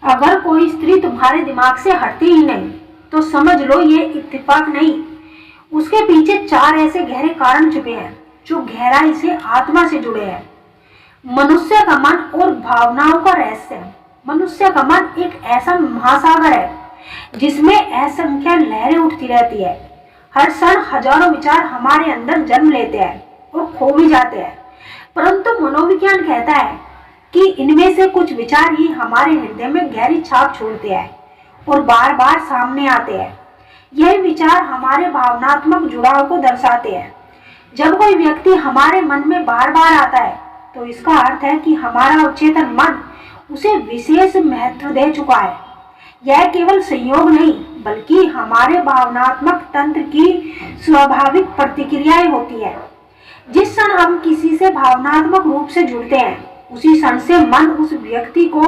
अगर कोई स्त्री तुम्हारे दिमाग से हटती ही नहीं तो समझ लो ये इत्तेफाक नहीं, उसके पीछे 4 ऐसे गहरे कारण छुपे हैं जो गहराई से आत्मा से जुड़े हैं। मनुष्य का मन और भावनाओं का रहस्य। मनुष्य का मन एक ऐसा महासागर है जिसमें असंख्य लहरें उठती रहती है। हर क्षण हजारों विचार हमारे अंदर जन्म लेते हैं और खो भी जाते हैं, परंतु मनोविज्ञान कहता है कि इनमें से कुछ विचार ही हमारे हृदय में गहरी छाप छोड़ते हैं और बार बार सामने आते हैं। यह विचार हमारे भावनात्मक जुड़ाव को दर्शाते हैं। जब कोई व्यक्ति हमारे मन में बार बार आता है तो इसका अर्थ है कि हमारा अवचेतन मन उसे विशेष महत्व दे चुका है। यह केवल संयोग नहीं बल्कि हमारे भावनात्मक तंत्र की स्वाभाविक प्रतिक्रियाएं होती है। जिस क्षण हम किसी से भावनात्मक रूप से जुड़ते हैं उसी क्षण से मन उस व्यक्ति को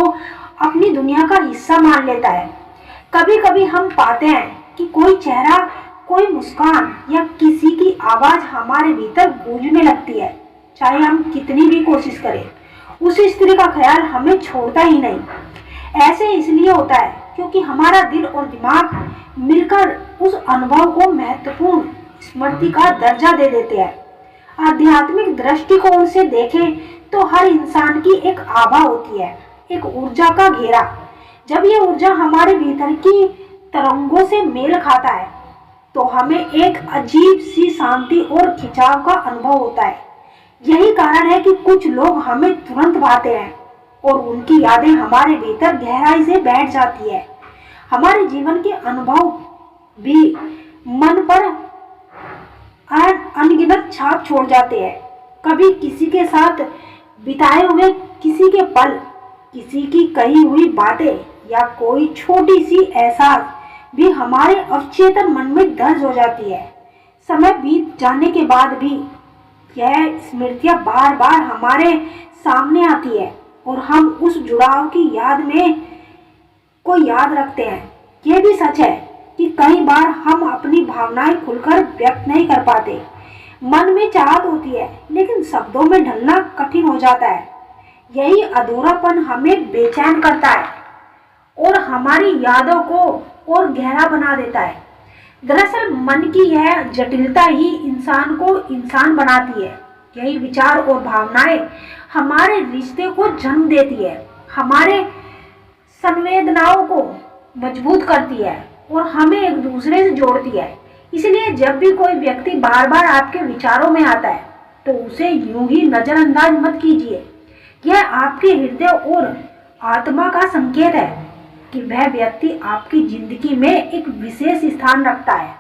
अपनी दुनिया का हिस्सा मान लेता है। कभी कभी हम पाते हैं कि कोई चेहरा, कोई मुस्कान या किसी की आवाज हमारे भीतर गूंजने लगती है। चाहे हम कितनी भी कोशिश करें, उस स्त्री का ख्याल हमें छोड़ता ही नहीं। ऐसे इसलिए होता है क्योंकि हमारा दिल और दिमाग मिलकर उस अनुभव को महत्वपूर्ण स्मृति का दर्जा दे देते हैं। आध्यात्मिक दृष्टिकोण से देखें तो हर इंसान की एक आभा होती है, एक ऊर्जा का घेरा। जब ये ऊर्जा हमारे भीतर की तरंगों से मेल खाता है तो हमें एक अजीब सी शांति और खिंचाव का अनुभव होता है। यही कारण है कि कुछ लोग हमें तुरंत भाते हैं और उनकी यादें हमारे भीतर गहराई से बैठ जाती है। हमारे जीवन के अनुभव भी मन पर अनगिनत छाप छोड़ जाते हैं। कभी किसी के साथ बिताए हुए किसी के पल, किसी की कही हुई बातें या कोई छोटी सी एहसास भी हमारे अवचेतन मन में दर्ज हो जाती है। समय बीत जाने के बाद भी यह स्मृतियां बार बार हमारे सामने आती है और हम उस जुड़ाव की याद में को याद रखते हैं। यह भी सच है कि कई बार हम अपनी भावनाएं खुलकर व्यक्त नहीं कर पाते। मन में चाहत होती है लेकिन शब्दों में ढलना कठिन हो जाता है। यही अधूरापन हमें बेचैन करता है और हमारी यादों को और गहरा बना देता है। दरअसल मन की यह जटिलता ही इंसान को इंसान बनाती है। यही विचार और भावनाएं हमारे रिश्ते को जन्म देती है, हमारे संवेदनाओं को मजबूत करती है और हमें एक दूसरे से जोड़ती है। इसलिए जब भी कोई व्यक्ति बार बार आपके विचारों में आता है तो उसे यूं ही नजरअंदाज मत कीजिए। यह आपके हृदय और आत्मा का संकेत है कि वह व्यक्ति आपकी जिंदगी में एक विशेष स्थान रखता है।